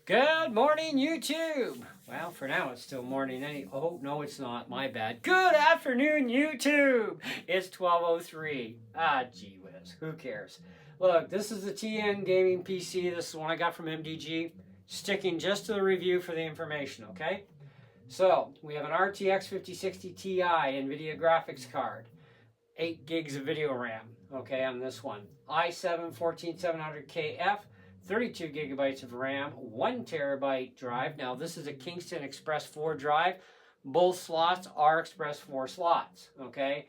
Good morning, YouTube. Well, for now it's still morning. Oh no, it's not. My bad. Good afternoon, YouTube. It's 12:03. Gee whiz. Who cares? Look, this is the TN Gaming PC. This is one I got from MDG. Sticking just to the review for the information. Okay. So we have an RTX 5060 Ti NVIDIA graphics card. 8 gigs of video RAM, okay, on this one. i7 14700KF, 32 gigabytes of RAM, 1 terabyte drive. Now, this is a Kingston Express 4 drive. Both slots are Express 4 slots, okay?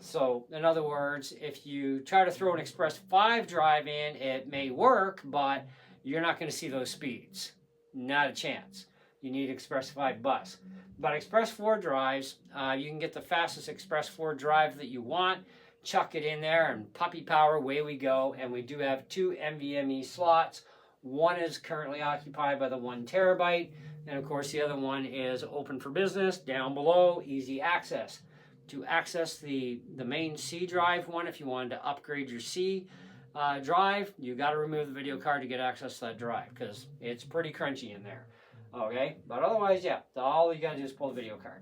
So, in other words, if you try to throw an Express 5 drive in, it may work, but you're not going to see those speeds. Not a chance. You need Express 5 bus. But Express 4 drives, you can get the fastest Express 4 drive that you want, chuck it in there, and puppy power, away we go. And we do have 2 NVMe slots. One is currently occupied by the 1 terabyte, and of course the other one is open for business, down below, easy access. To access the main C drive one, if you wanted to upgrade your C drive, you got to remove the video card to get access to that drive, because it's pretty crunchy in there. Okay, but otherwise, yeah, all you gotta do is pull the video card.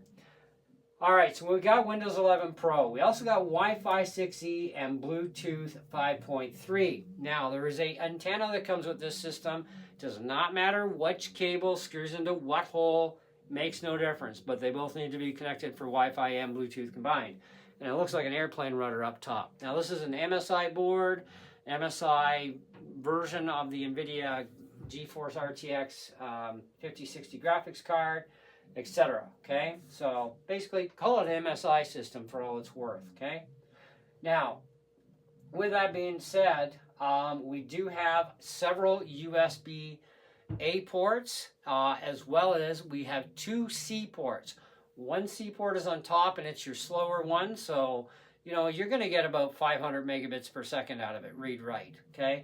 All right, so we got Windows 11 Pro. We also got Wi-Fi 6E and Bluetooth 5.3. Now, there is an antenna that comes with this system. It does not matter which cable screws into what hole, makes no difference, but they both need to be connected for Wi-Fi and Bluetooth combined. And it looks like an airplane rudder up top. Now, this is an MSI board, MSI version of the NVIDIA GeForce RTX 5060 graphics card, etc. Okay, so basically call it an MSI system for all it's worth. Okay, now with that being said, we do have several USB-A ports, as well as we have 2 C ports. One C port is on top, and it's your slower one, so you know you're going to get about 500 megabits per second out of it, read-write. Okay.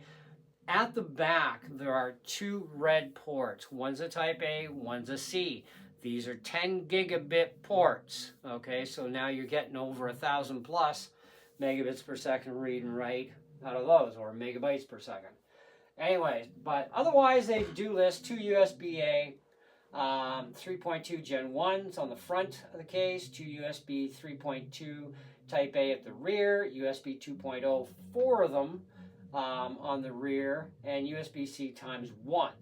At the back, there are 2 red ports. One's a Type A, one's a C. These are 10 gigabit ports. Okay, so now you're getting over 1,000 plus megabits per second read and write out of those, or megabytes per second. Anyways, but otherwise they do list 2 USB-A, 3.2 Gen 1s on the front of the case, 2 USB 3.2 Type A at the rear, USB 2.0, 4 of them on the rear, and USB-C times 1.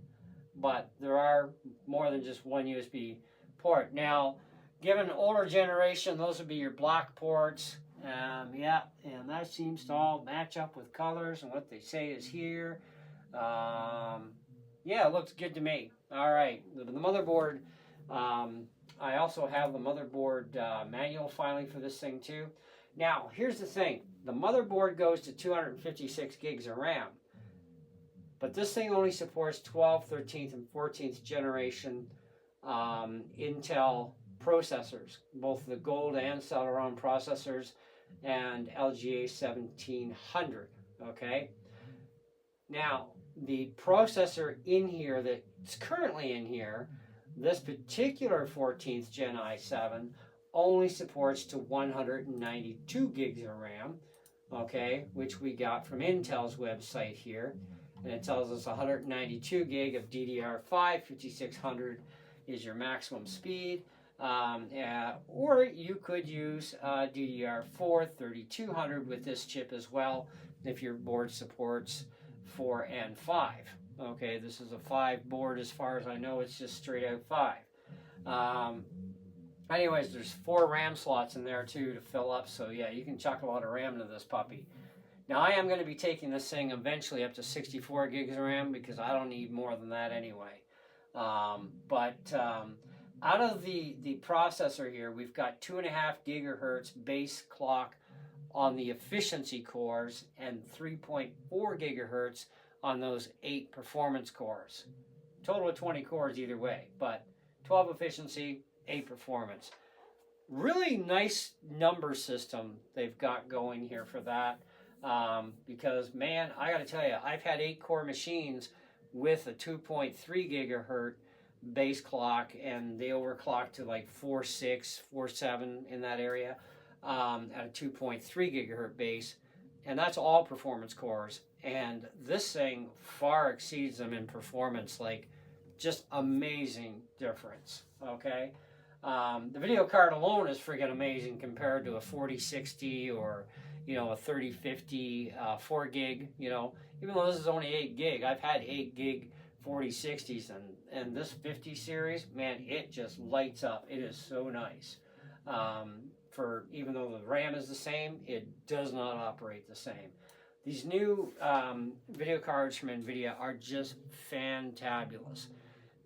But there are more than just one USB port. Now, given older generation, those would be your black ports. Yeah, and that seems to all match up with colors and what they say is here. Yeah, it looks good to me. All right, the motherboard. I also have the motherboard manual filing for this thing too. Now, here's the thing. The motherboard goes to 256 gigs of RAM. But this thing only supports 12th, 13th, and 14th generation Intel processors. Both the Gold and Celeron processors and LGA 1700. Okay? Now, the processor in here that's currently in here, this particular 14th Gen i7, only supports to 192 gigs of RAM, okay, which we got from Intel's website here. And it tells us 192 gig of DDR5, 5600 is your maximum speed. Or you could use DDR4 3200 with this chip as well, if your board supports 4 and 5. Okay, this is a 5 board as far as I know, it's just straight out 5. Anyways, there's 4 RAM slots in there too to fill up, so yeah, you can chuck a lot of RAM into this puppy. Now, I am going to be taking this thing eventually up to 64 gigs of RAM because I don't need more than that anyway. Out of the processor here, we've got 2.5 gigahertz base clock on the efficiency cores and 3.4 gigahertz on those 8 performance cores. Total of 20 cores either way, but 12 efficiency, 8 performance. Really nice number system they've got going here for that. Because, man, I got to tell you, I've had 8-core machines with a 2.3 gigahertz base clock, and they overclock to like 4.6, 4.7 in that area at a 2.3 gigahertz base, and that's all performance cores. And this thing far exceeds them in performance, like just amazing difference, okay? The video card alone is freaking amazing compared to a 4060 or, you know, a 3050 4 gig, you know. Even though this is only 8 gig, I've had 8 gig 4060s, and this 50 series, man, it just lights up. It is so nice. For even though the RAM is the same, it does not operate the same. These new video cards from NVIDIA are just fantabulous.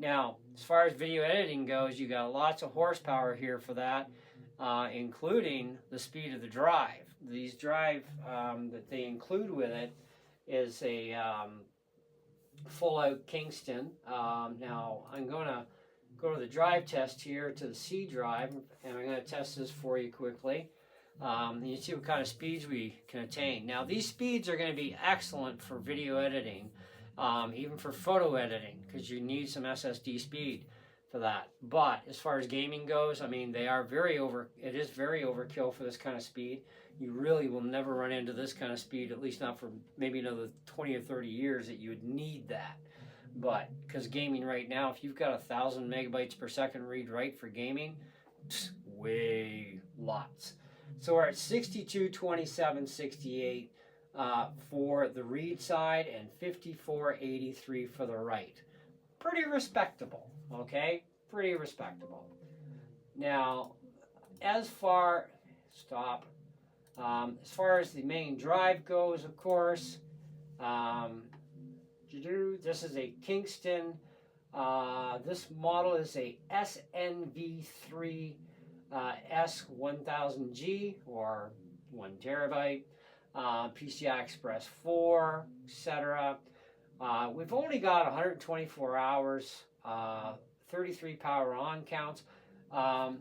Now, as far as video editing goes, you got lots of horsepower here for that, including the speed of the drive. These drive that they include with it is a full-out Kingston. Now, I'm going to go to the drive test here to the C drive, and I'm going to test this for you quickly. You see what kind of speeds we can attain. Now, these speeds are going to be excellent for video editing, even for photo editing, because you need some SSD speed for that. But as far as gaming goes, I mean, it is very overkill for this kind of speed. You really will never run into this kind of speed, at least not for maybe another 20 or 30 years, that you would need that. But because gaming right now, if you've got 1,000 megabytes per second read-write for gaming, way lots. So we're at 62, 27, 68 for the read side and 5483 for the write. Pretty respectable, okay? Pretty respectable. Now, as far as the main drive goes, of course, this is a Kingston. This model is a SNV3 S1000G, or 1 terabyte, PCI Express 4, etc. We've only got 124 hours, 33 power on counts.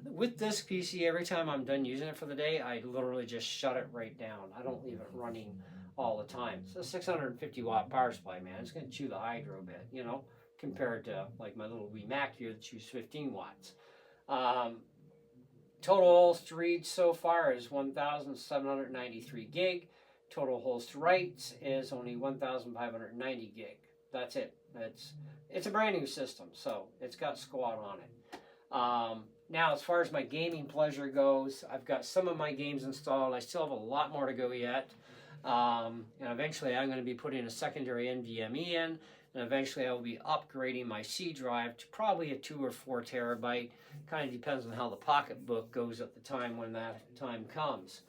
With this PC, every time I'm done using it for the day, I literally just shut it right down. I don't leave it running all the time. So 650 watt power supply, man, it's going to chew the hydro a bit, you know, compared to like my little wee Mac here that chews 15 watts. Total holes to read so far is 1,793 gig. Total holes to write is only 1,590 gig. That's it. It's a brand new system, so it's got squat on it. Now, as far as my gaming pleasure goes, I've got some of my games installed. I still have a lot more to go yet. And eventually I'm going to be putting a secondary NVMe in, and eventually I will be upgrading my C drive to probably a 2 or 4 terabyte. Kind of depends on how the pocketbook goes at the time when that time comes.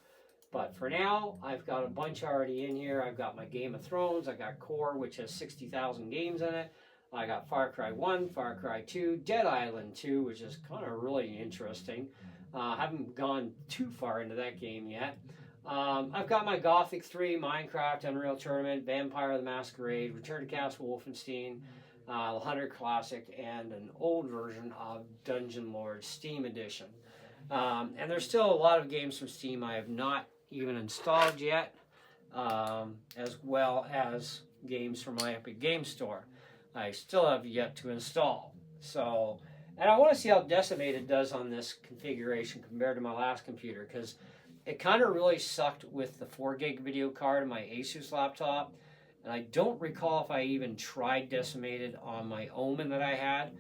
But for now, I've got a bunch already in here. I've got my Game of Thrones. I got Core, which has 60,000 games in it. I got Far Cry 1, Far Cry 2, Dead Island 2, which is kind of really interesting. Haven't gone too far into that game yet. I've got my Gothic 3, Minecraft, Unreal Tournament, Vampire the Masquerade, Return to Castle Wolfenstein, the Hunter Classic, and an old version of Dungeon Lord Steam Edition. And there's still a lot of games from Steam I have not even installed yet, as well as games from my Epic Game Store I still have yet to install. So, and I want to see how Decimated does on this configuration compared to my last computer, because it kind of really sucked with the 4 gig video card on my Asus laptop, and I don't recall if I even tried Decimated on my Omen that I had,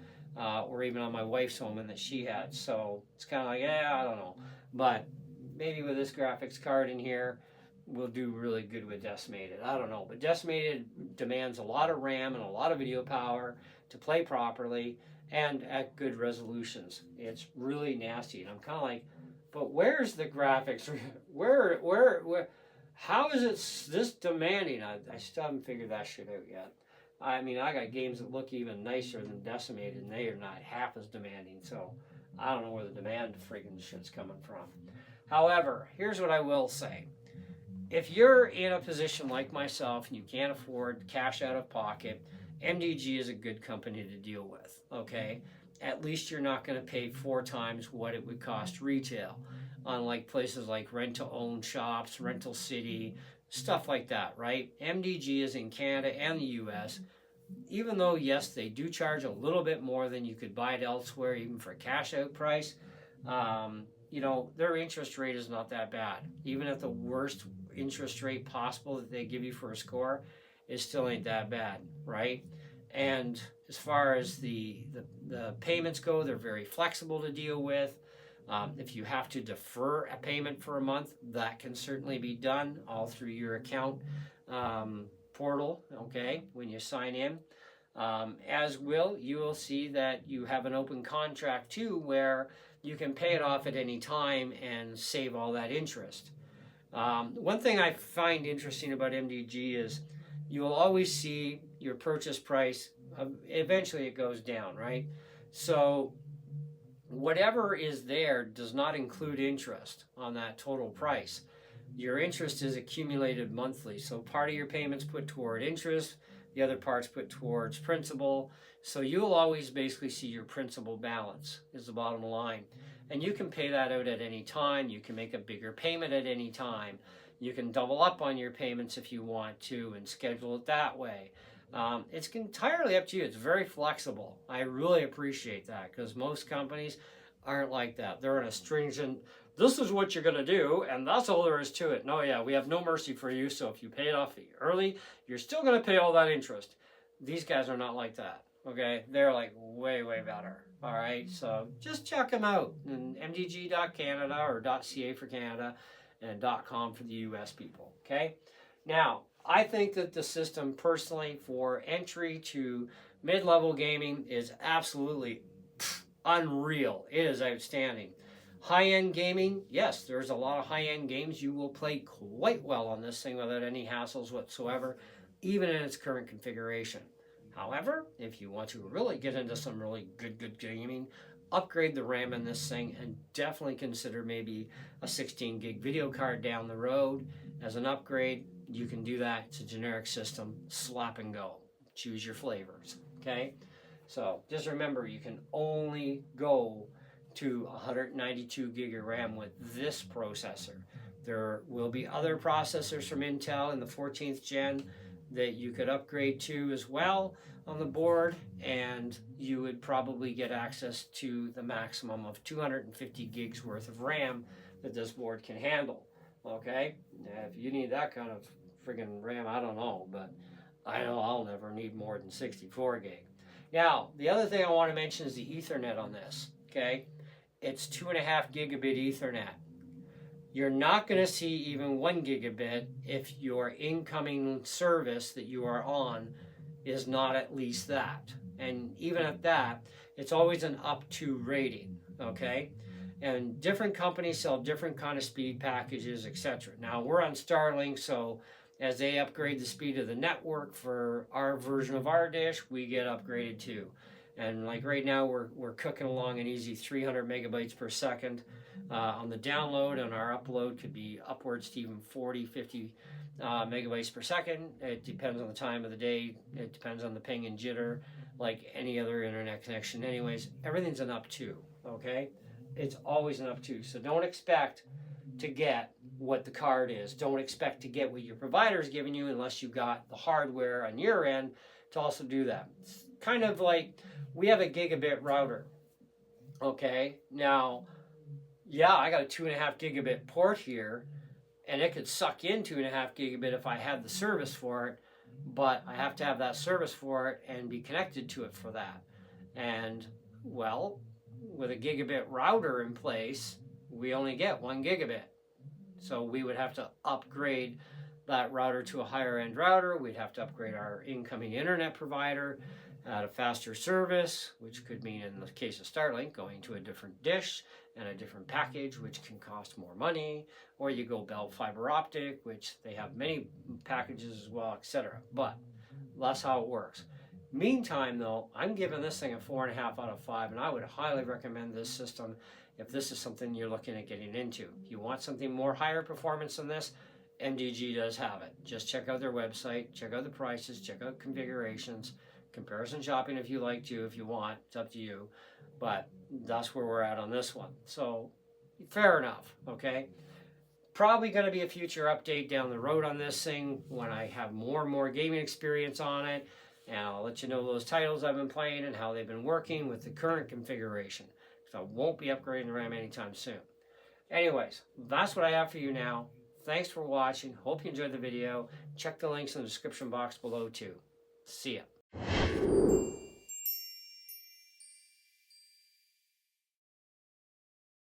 or even on my wife's Omen that she had. So it's kind of like, yeah, I don't know. But maybe with this graphics card in here, we'll do really good with Decimated. I don't know. But Decimated demands a lot of RAM and a lot of video power to play properly and at good resolutions. It's really nasty. And I'm kind of like, but where's the graphics? Where, how is it this demanding? I still haven't figured that shit out yet. I mean, I got games that look even nicer than Decimated, and they are not half as demanding, so I don't know where the demand freaking shit's coming from. However, here's what I will say. If you're in a position like myself and you can't afford cash out of pocket, MDG is a good company to deal with, okay? At least you're not going to pay 4 times what it would cost retail, unlike places like rent-to-own shops, Rental City, stuff like that, right? MDG is in Canada and the US. Even though, yes, they do charge a little bit more than you could buy it elsewhere, even for a cash-out price, you know, their interest rate is not that bad. Even at the worst interest rate possible that they give you for a score, it still ain't that bad, right? And as far as the payments go, they're very flexible to deal with. If you have to defer a payment for a month, that can certainly be done all through your account portal, okay, when you sign in. You will see that you have an open contract too, where you can pay it off at any time and save all that interest. One thing I find interesting about MDG is you will always see your purchase price, eventually it goes down, right? So whatever is there does not include interest on that total price. Your interest is accumulated monthly. So part of your payments put toward interest, the other part's put towards principal. So you'll always basically see your principal balance is the bottom line. And you can pay that out at any time. You can make a bigger payment at any time. You can double up on your payments if you want to and schedule it that way. It's entirely up to you. It's very flexible. I really appreciate that because most companies aren't like that. They're in a stringent, this is what you're going to do, and that's all there is to it. No, yeah, we have no mercy for you, so if you pay it off early, you're still going to pay all that interest. These guys are not like that, okay? They're like way, way better, all right? So just check them out, and mdg.canada or .ca for Canada and .com for the US people, okay? Now, I think that the system personally for entry to mid-level gaming is absolutely unreal. It is outstanding. High-end gaming, yes, there's a lot of high-end games you will play quite well on this thing without any hassles whatsoever, even in its current configuration. However, if you want to really get into some really good gaming, upgrade the RAM in this thing and definitely consider maybe a 16 gig video card down the road as an upgrade. You can do that. It's a generic system, slap and go. Choose your flavors, okay? So just remember, you can only go to 192 gig of RAM with this processor. There will be other processors from Intel in the 14th gen that you could upgrade to as well on the board, and you would probably get access to the maximum of 250 gigs worth of RAM that this board can handle, okay? Now, if you need that kind of friggin' RAM, I don't know, but I know I'll never need more than 64 gig. Now, the other thing I want to mention is the Ethernet on this, okay? It's 2.5 gigabit Ethernet. You're not going to see even 1 gigabit if your incoming service that you are on is not at least that. And even at that, it's always an up to rating, okay? And different companies sell different kind of speed packages, etc. Now, we're on Starlink, so as they upgrade the speed of the network for our version of our dish, we get upgraded too. And like right now, we're cooking along an easy 300 megabytes per second on the download, and our upload could be upwards to even 40, 50 megabytes per second. It depends on the time of the day. It depends on the ping and jitter, like any other internet connection. Anyways, everything's an up to, okay? It's always an up to. So don't expect to get what the card is. Don't expect to get what your provider is giving you unless you got the hardware on your end to also do that. It's kind of like we have a gigabit router, okay? Now, yeah, I got a 2.5 gigabit port here, and it could suck in 2.5 gigabit if I had the service for it, but I have to have that service for it and be connected to it for that. And, well, with a gigabit router in place, we only get 1 gigabit. So we would have to upgrade that router to a higher end router. We'd have to upgrade our incoming internet provider at a faster service, which could mean in the case of Starlink going to a different dish and a different package, which can cost more money, or you go Bell fiber optic, which they have many packages as well, etc. But that's how it works. Meantime, though, I'm giving this thing a 4.5 out of 5, and I would highly recommend this system if this is something you're looking at getting into. If you want something more higher performance than this, MDG does have it. Just check out their website, check out the prices, check out configurations, comparison shopping if you like to, if you want, it's up to you. But that's where we're at on this one. So, fair enough, okay? Probably going to be a future update down the road on this thing when I have more and more gaming experience on it. And I'll let you know those titles I've been playing and how they've been working with the current configuration. So I won't be upgrading the RAM anytime soon. Anyways, that's what I have for you now. Thanks for watching. Hope you enjoyed the video. Check the links in the description box below too. See ya.